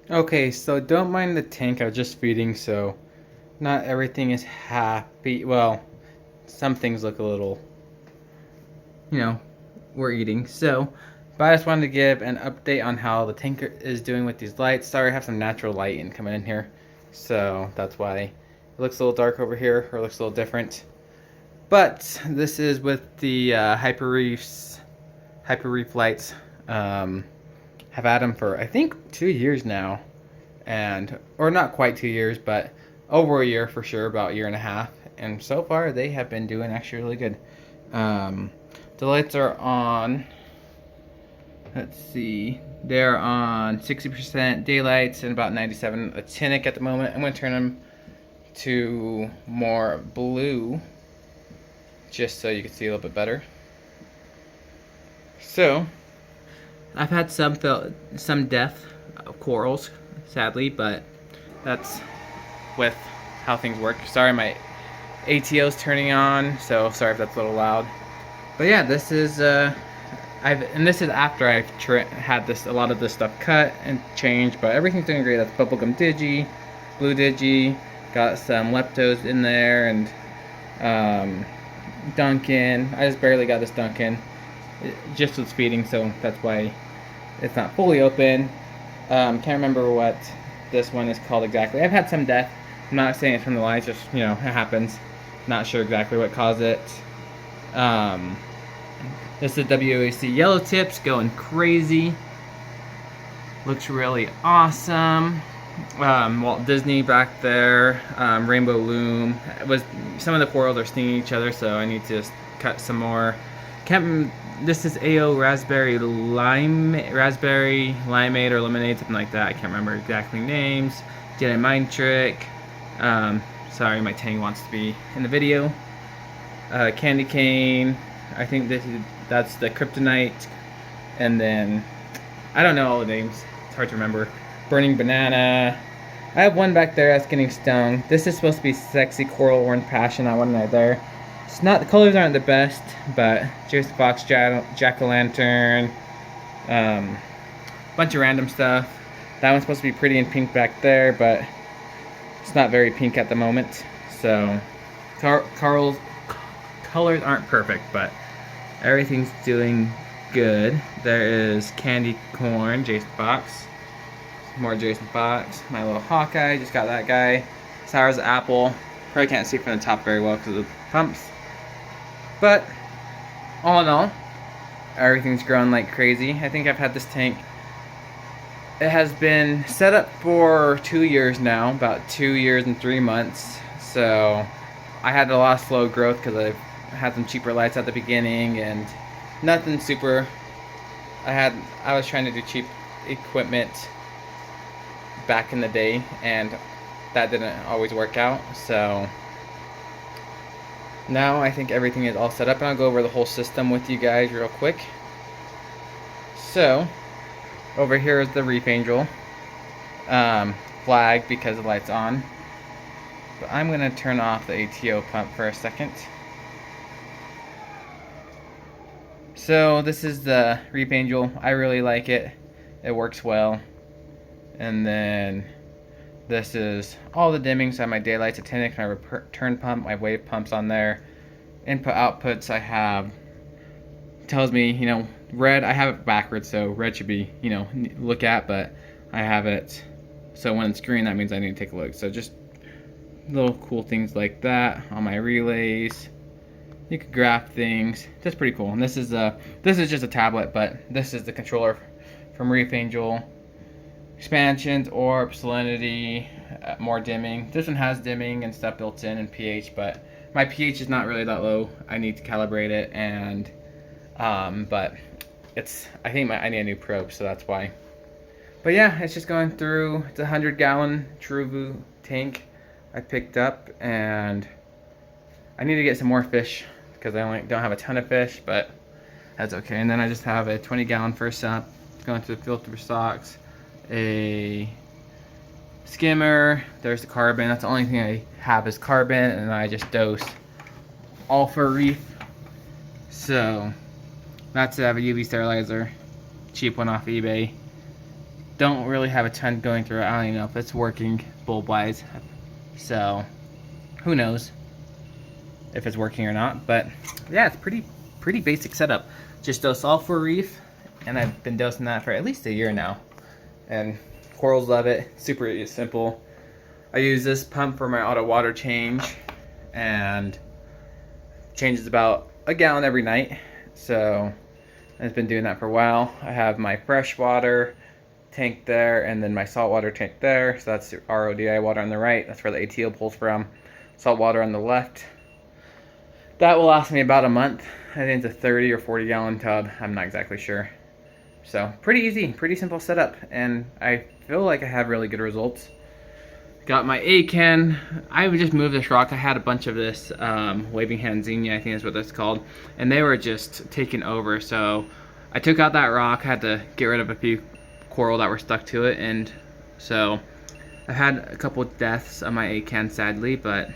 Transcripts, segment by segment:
Okay, so don't mind the tank, I was just feeding, so not everything is happy. Well, some things look a little, you know, we're eating. So, but I just wanted to give an update on how the tank is doing with these lights. Sorry, I have some natural light coming in here, so that's why it looks a little dark over here, or looks a little different. But this is with the Hyperreef lights. Have had them for I think 2 years now, and or not quite 2 years, but over a year for sure, about a year and a half. And so far, they have been doing actually really good. Um, the lights are on. Let's see. They're on 60% daylights and about 97 actinic at the moment. I'm going to turn them to more blue, just so you can see a little bit better. So, I've had some death of corals, sadly, but that's with how things work. Sorry, my ATO's turning on, so sorry if that's a little loud. But yeah, this is this is after I've had a lot of this stuff cut and changed, but everything's doing great. That's bubblegum digi, blue digi, got some leptos in there, and Duncan. I just barely got this Duncan. It just was feeding, so that's why it's not fully open. Can't remember what this one is called exactly. I've had some death. I'm not saying it's from the lights, just, it happens. Not sure exactly what caused it. This is WAC Yellow Tips going crazy. Looks really awesome. Walt Disney back there. Rainbow Loom. Some of the corals are stinging each other, so I need to just cut some more. This is AO Raspberry Limeade or Lemonade, something like that. I can't remember exactly names. Jedi Mind Trick. Sorry, my Tang wants to be in the video. Candy Cane. I think that's the Kryptonite. And then, I don't know all the names. It's hard to remember. Burning Banana. I have one back there that's getting stung. This is supposed to be Sexy Coral Orange Passion. That one right there. It's not, the colors aren't the best, but Jason Fox, Jack-o'-lantern, bunch of random stuff. That one's supposed to be pretty and pink back there, but it's not very pink at the moment. So, Carl's colors aren't perfect, but everything's doing good. There is Candy Corn, Jason Fox. More Jason Fox. My little Hawkeye, just got that guy. Sour's Apple. Probably can't see from the top very well because of the pumps. But, all in all, everything's growing like crazy. I think I've had this tank. It has been set up for 2 years now, about 2 years and 3 months. So, I had a lot of slow growth because I've had some cheaper lights at the beginning and nothing super. I was trying to do cheap equipment back in the day, and that didn't always work out. So now I think everything is all set up, and I'll go over the whole system with you guys real quick. So over here is the Reef Angel flag because the light's on, but I'm gonna turn off the ATO pump for a second. So this is the Reef Angel. I really like it. It works well. And then this is all the dimming. So I have my daylights, actinic, my return pump, my wave pumps on there. Input outputs I have tells me, red. I have it backwards, so red should be, look at, but I have it so when it's green, that means I need to take a look. So just little cool things like that on my relays. You could graph things. That's pretty cool. And this is just a tablet, but this is the controller from Reef Angel. Expansions, orb, salinity, more dimming. This one has dimming and stuff built in and pH, but my pH is not really that low. I need to calibrate it, and but I think I need a new probe, so that's why. But yeah, it's just going through. It's a 100-gallon TruVu tank I picked up, and I need to get some more fish because I don't have a ton of fish, but that's okay. And then I just have a 20-gallon first up going through the filter socks, a skimmer. There's the carbon. That's the only thing I have is carbon, and I just dose Alpha Reef. So that's it. I have a UV sterilizer, cheap one off eBay. don't really have a ton going through it. I don't even know if it's working bulb wise, so who knows if it's working or not. But yeah, it's pretty basic setup. Just dose all for reef, and I've been dosing that for at least a year now, and corals love it. Super simple. I use this pump for my auto water change, and changes about a gallon every night, so I've been doing that for a while. I have my fresh water tank there, and then my saltwater tank there. So that's the RODI water on the right. That's where the ATO pulls from. Salt water on the left. That will last me about a month. I think it's a 30 or 40 gallon tub. I'm not exactly sure. So pretty easy, pretty simple setup, and I feel like I have really good results. Got my A-can. I would just move this rock. I had a bunch of this waving hand zinnia, I think is what that's called, and they were just taking over. So I took out that rock. I had to get rid of a few coral that were stuck to it, and so I've had a couple deaths on my A-can, sadly, but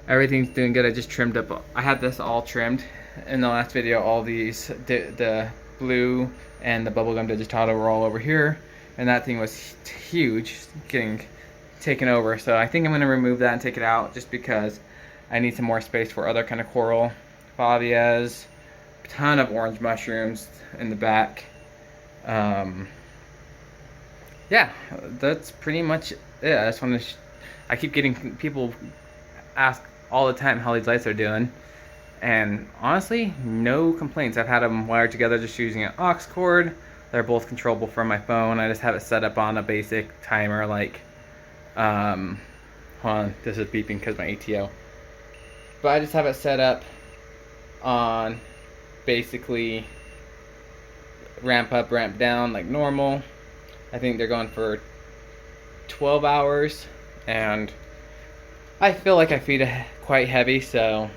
everything's doing good. I just trimmed up. I had this all trimmed in the last video. All these, the blue and the bubblegum digitato were all over here, and that thing was huge, getting taken over. So I think I'm going to remove that and take it out, just because I need some more space for other kind of coral. Favias, a ton of orange mushrooms in the back. Yeah, that's pretty much it. I just want to I keep getting people ask all the time how these lights are doing, and honestly, no complaints. I've had them wired together just using an aux cord. They're both controllable from my phone. I just have it set up on a basic timer, like hold on, this is beeping because my ATO. But I just have it set up on basically ramp up, ramp down like normal. I think they're going for 12 hours, and I feel like I feed quite heavy, so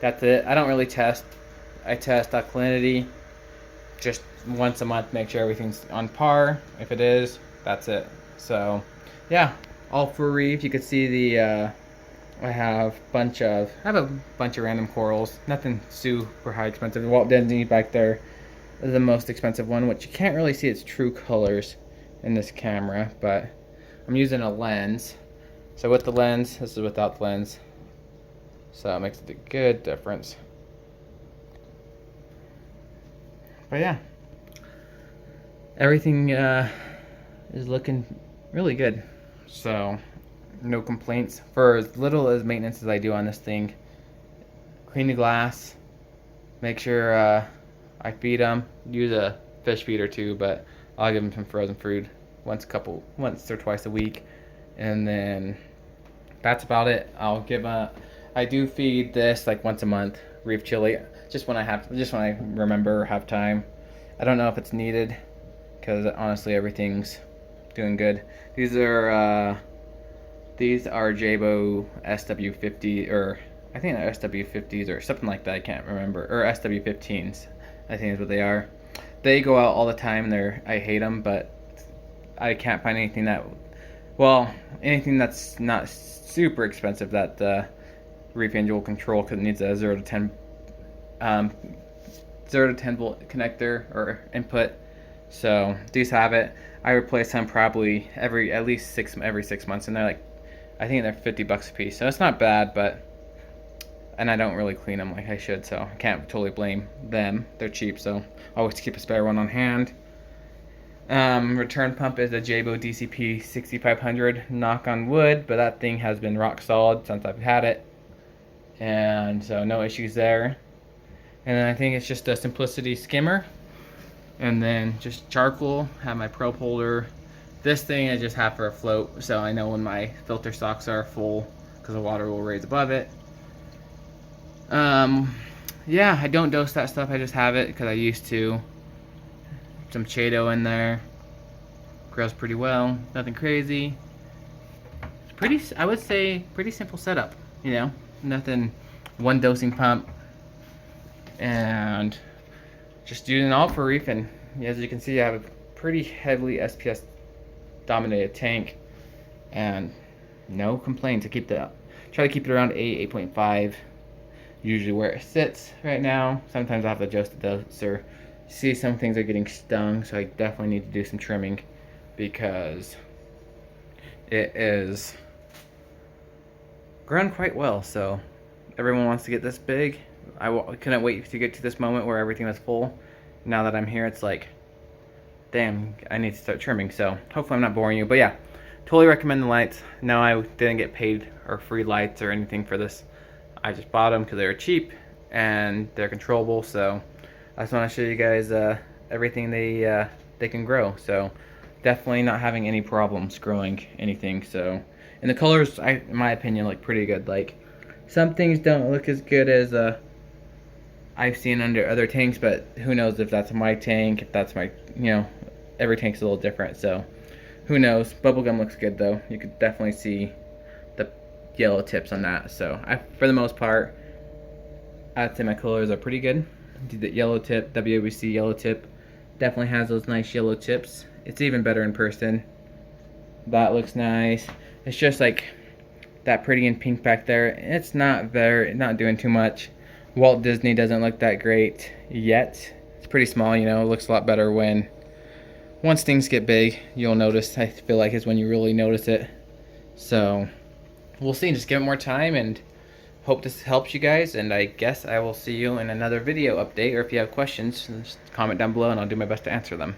that's it. I don't really test. I test alkalinity just once a month, make sure everything's on par. If it is, that's it. So yeah, all for reef. You can see the I have a bunch of random corals. Nothing super high expensive. Walt Disney back there is the most expensive one, which you can't really see its true colors in this camera, but I'm using a lens. So with the lens, this is without the lens, so it makes a good difference. But yeah, everything is looking really good, so no complaints. For as little as maintenance as I do on this thing, clean the glass, make sure I feed them, use a fish feeder too, but I'll give them some frozen food once or twice a week, and then that's about it. I do feed this like once a month, reef chili, just when I remember or have time. I don't know if it's needed, because honestly everything's doing good. These are Jabo SW50, or I think they're SW50s or something like that. I can't remember, or SW15s. I think is what they are. They go out all the time. I hate them, but I can't find anything that's not super expensive that the Reef Angel will control, because it needs a 0 to 10 volt connector or input. So these have it. I replace them probably every 6 months, and they're like, I think they're $50 a piece, so it's not bad, and I don't really clean them like I should, so I can't totally blame them. They're cheap, so always keep a spare one on hand. Return pump is a Jabo DCP 6500, knock on wood, but that thing has been rock solid since I've had it, and so no issues there. And then I think it's just a Simplicity skimmer, and then just charcoal. Have my probe holder. This thing I just have for a float, so I know when my filter stocks are full, because the water will raise above it. Yeah, I don't dose that stuff. I just have it because I used to. Some Chaeto in there. Grows pretty well. Nothing crazy. It's I would say, pretty simple setup. You know, nothing. One dosing pump, and just using all for reef. And as you can see, I have a pretty heavily SPS dominated tank, and no complaints. Try to keep it around 8.5, usually where it sits right now. Sometimes I have to adjust the doser see some things are getting stung, so I definitely need to do some trimming because it is grown quite well. So everyone wants to get this big. I couldn't wait to get to this moment where everything was full. Now that I'm here, it's like, damn, I need to start trimming. So hopefully I'm not boring you, but yeah, totally recommend the lights. No, I didn't get paid or free lights or anything for this. I just bought them because they were cheap and they're controllable. So I just want to show you guys everything they can grow. So definitely not having any problems growing anything. So, and the colors, in my opinion, look pretty good. Like, some things don't look as good as I've seen under other tanks, but who knows if that's my tank, if that's my, every tank's a little different, so who knows. Bubblegum looks good though. You could definitely see the yellow tips on that. So for the most part, I'd say my colors are pretty good. The yellow tip, WWC yellow tip, definitely has those nice yellow tips. It's even better in person. That looks nice. It's just like that pretty and pink back there. It's not doing too much. Walt Disney doesn't look that great yet. It's pretty small, it looks a lot better once things get big, you'll notice. I feel like is when you really notice it. So we'll see. Just give it more time and hope this helps you guys. And I guess I will see you in another video update. Or if you have questions, just comment down below and I'll do my best to answer them.